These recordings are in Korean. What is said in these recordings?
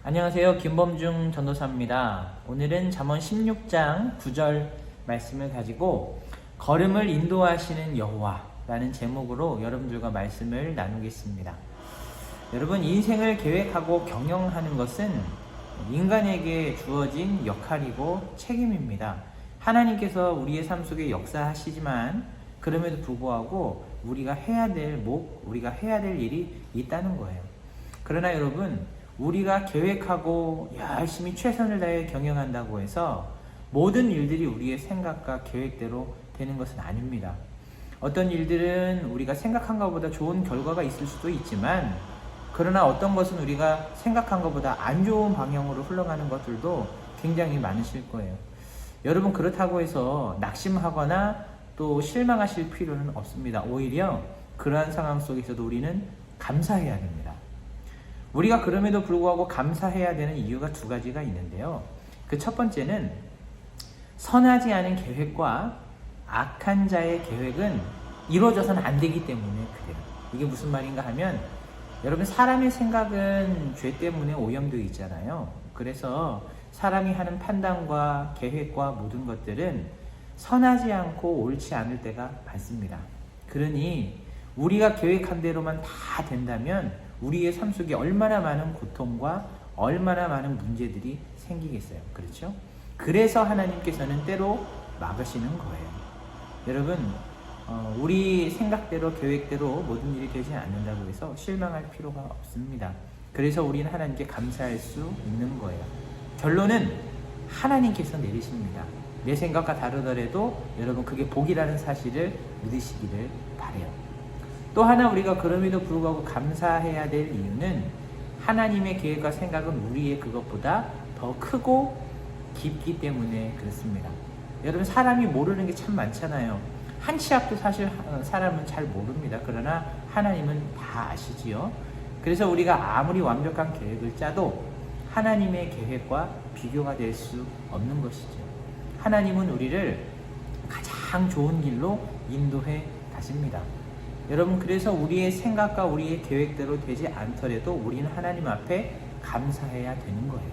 안녕하세요. 김범중 전도사입니다. 오늘은 잠언 16장 9절 말씀을 가지고 걸음을 인도하시는 여호와라는 제목으로 여러분들과 말씀을 나누겠습니다. 여러분, 인생을 계획하고 경영하는 것은 인간에게 주어진 역할이고 책임입니다. 하나님께서 우리의 삶 속에 역사하시지만 그럼에도 불구하고 우리가 해야 될 일이 있다는 거예요. 그러나 여러분, 우리가 계획하고 열심히 최선을 다해 경영한다고 해서 모든 일들이 우리의 생각과 계획대로 되는 것은 아닙니다. 어떤 일들은 우리가 생각한 것보다 좋은 결과가 있을 수도 있지만, 그러나 어떤 것은 우리가 생각한 것보다 안 좋은 방향으로 흘러가는 것들도 굉장히 많으실 거예요. 여러분, 그렇다고 해서 낙심하거나 또 실망하실 필요는 없습니다. 오히려 그러한 상황 속에서도 우리는 감사해야 됩니다. 우리가 그럼에도 불구하고 감사해야 되는 이유가 두 가지가 있는데요. 그 첫 번째는 선하지 않은 계획과 악한 자의 계획은 이루어져서는 안 되기 때문에 그래요. 이게 무슨 말인가 하면, 여러분, 사람의 생각은 죄 때문에 오염되어 있잖아요. 그래서 사람이 하는 판단과 계획과 모든 것들은 선하지 않고 옳지 않을 때가 많습니다. 그러니 우리가 계획한 대로만 다 된다면 우리의 삶 속에 얼마나 많은 고통과 얼마나 많은 문제들이 생기겠어요. 그렇죠? 그래서 하나님께서는 때로 막으시는 거예요. 여러분, 우리 생각대로 계획대로 모든 일이 되지 않는다고 해서 실망할 필요가 없습니다. 그래서 우리는 하나님께 감사할 수 있는 거예요. 결론은 하나님께서 내리십니다. 내 생각과 다르더라도 여러분, 그게 복이라는 사실을 믿으시기를 바라요. 또 하나, 우리가 그럼에도 불구하고 감사해야 될 이유는 하나님의 계획과 생각은 우리의 그것보다 더 크고 깊기 때문에 그렇습니다. 여러분, 사람이 모르는 게 참 많잖아요. 한 치 앞도 사실 사람은 잘 모릅니다. 그러나 하나님은 다 아시지요. 그래서 우리가 아무리 완벽한 계획을 짜도 하나님의 계획과 비교가 될 수 없는 것이죠. 하나님은 우리를 가장 좋은 길로 인도해 가십니다. 여러분, 그래서 우리의 생각과 우리의 계획대로 되지 않더라도 우리는 하나님 앞에 감사해야 되는 거예요.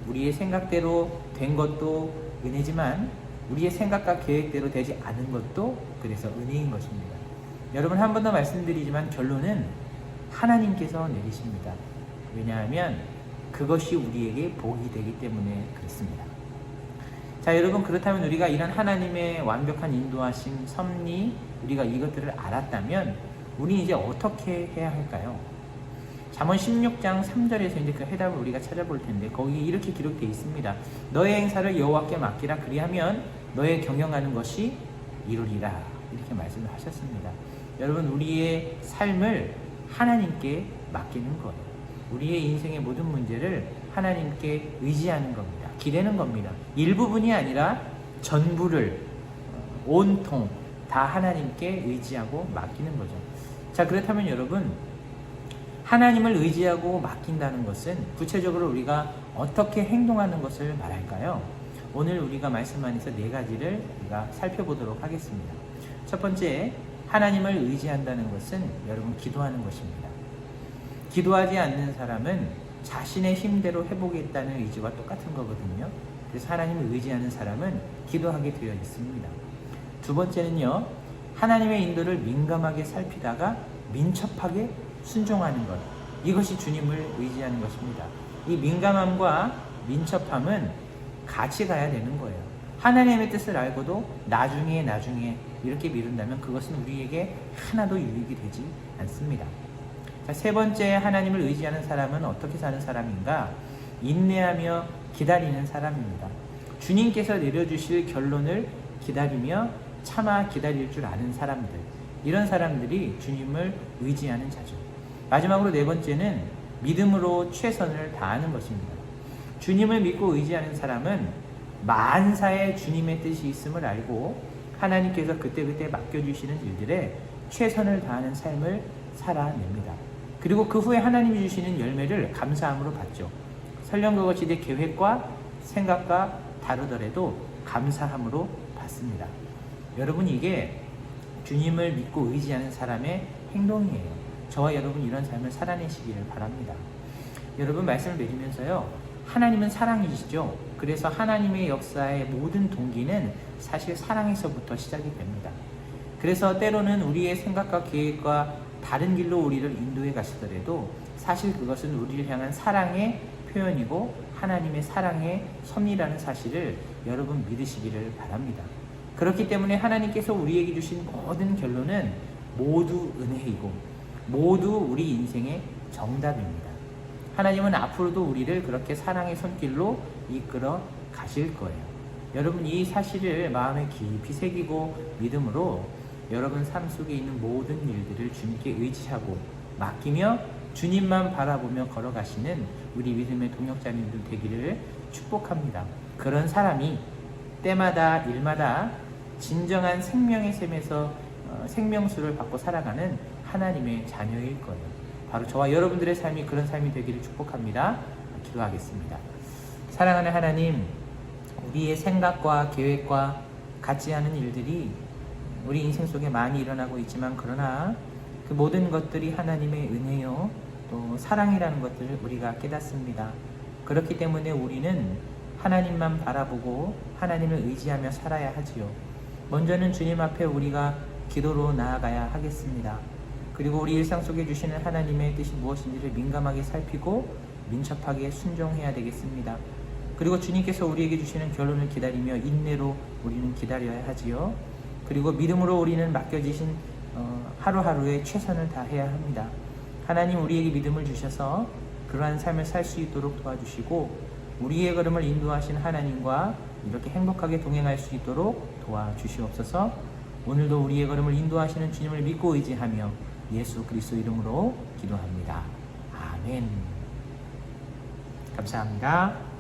우리의 생각대로 된 것도 은혜지만 우리의 생각과 계획대로 되지 않은 것도 그래서 은혜인 것입니다. 여러분, 한 번 더 말씀드리지만 결론은 하나님께서 내리십니다. 왜냐하면 그것이 우리에게 복이 되기 때문에 그렇습니다. 자, 여러분, 그렇다면 우리가 이런 하나님의 완벽한 인도하심, 섭리, 우리가 이것들을 알았다면 우리 이제 어떻게 해야 할까요? 잠언 16장 3절에서 이제 그 해답을 우리가 찾아볼 텐데, 거기 이렇게 기록되어 있습니다. 너의 행사를 여호와께 맡기라. 그리하면 너의 경영하는 것이 이루리라. 이렇게 말씀을 하셨습니다. 여러분, 우리의 삶을 하나님께 맡기는 거예요. 우리의 인생의 모든 문제를 하나님께 의지하는 겁니다. 기대는 겁니다. 일부분이 아니라 전부를 온통 다 하나님께 의지하고 맡기는 거죠. 자, 그렇다면 여러분, 하나님을 의지하고 맡긴다는 것은 구체적으로 우리가 어떻게 행동하는 것을 말할까요? 오늘 우리가 말씀 안에서 네 가지를 우리가 살펴보도록 하겠습니다. 첫 번째, 하나님을 의지한다는 것은 여러분, 기도하는 것입니다. 기도하지 않는 사람은 자신의 힘대로 해보겠다는 의지와 똑같은 거거든요. 그래서 하나님을 의지하는 사람은 기도하게 되어 있습니다. 두 번째는요, 하나님의 인도를 민감하게 살피다가 민첩하게 순종하는 것. 이것이 주님을 의지하는 것입니다. 이 민감함과 민첩함은 같이 가야 되는 거예요. 하나님의 뜻을 알고도 나중에 이렇게 미룬다면 그것은 우리에게 하나도 유익이 되지 않습니다. 자, 세 번째, 하나님을 의지하는 사람은 어떻게 사는 사람인가? 인내하며 기다리는 사람입니다. 주님께서 내려주실 결론을 기다리며 참아 기다릴 줄 아는 사람들, 이런 사람들이 주님을 의지하는 자죠. 마지막으로 네 번째는 믿음으로 최선을 다하는 것입니다. 주님을 믿고 의지하는 사람은 만사에 주님의 뜻이 있음을 알고 하나님께서 그때그때 맡겨주시는 일들에 최선을 다하는 삶을 살아냅니다. 그리고 그 후에 하나님이 주시는 열매를 감사함으로 받죠. 설령 그것이 내 계획과 생각과 다르더라도 감사함으로 받습니다. 여러분, 이게 주님을 믿고 의지하는 사람의 행동이에요. 저와 여러분, 이런 삶을 살아내시기를 바랍니다. 여러분 말씀을 맺으면서요. 하나님은 사랑이시죠. 그래서 하나님의 역사의 모든 동기는 사실 사랑에서부터 시작이 됩니다. 그래서 때로는 우리의 생각과 계획과 다른 길로 우리를 인도해 가시더라도 사실 그것은 우리를 향한 사랑의 표현이고 하나님의 사랑의 섭리라는 사실을 여러분 믿으시기를 바랍니다. 그렇기 때문에 하나님께서 우리에게 주신 모든 결론은 모두 은혜이고 모두 우리 인생의 정답입니다. 하나님은 앞으로도 우리를 그렇게 사랑의 손길로 이끌어 가실 거예요. 여러분 이 사실을 마음에 깊이 새기고 믿음으로 여러분 삶 속에 있는 모든 일들을 주님께 의지하고 맡기며 주님만 바라보며 걸어가시는 우리 믿음의 동역자님들 되기를 축복합니다. 그런 사람이 때마다 일마다 진정한 생명의 샘에서 생명수를 받고 살아가는 하나님의 자녀일 거예요. 바로 저와 여러분들의 삶이 그런 삶이 되기를 축복합니다. 기도하겠습니다. 사랑하는 하나님, 우리의 생각과 계획과 같지 않은 일들이 우리 인생 속에 많이 일어나고 있지만 그러나 그 모든 것들이 하나님의 은혜요 또 사랑이라는 것들을 우리가 깨닫습니다. 그렇기 때문에 우리는 하나님만 바라보고 하나님을 의지하며 살아야 하지요. 먼저는 주님 앞에 우리가 기도로 나아가야 하겠습니다. 그리고 우리 일상 속에 주시는 하나님의 뜻이 무엇인지를 민감하게 살피고 민첩하게 순종해야 되겠습니다. 그리고 주님께서 우리에게 주시는 결론을 기다리며 인내로 우리는 기다려야 하지요. 그리고 믿음으로 우리는 맡겨지신 하루하루의 최선을 다해야 합니다. 하나님 우리에게 믿음을 주셔서 그러한 삶을 살 수 있도록 도와주시고 우리의 걸음을 인도하신 하나님과 이렇게 행복하게 동행할 수 있도록 도와주시옵소서. 오늘도 우리의 걸음을 인도하시는 주님을 믿고 의지하며 예수 그리스도 이름으로 기도합니다. 아멘. 감사합니다.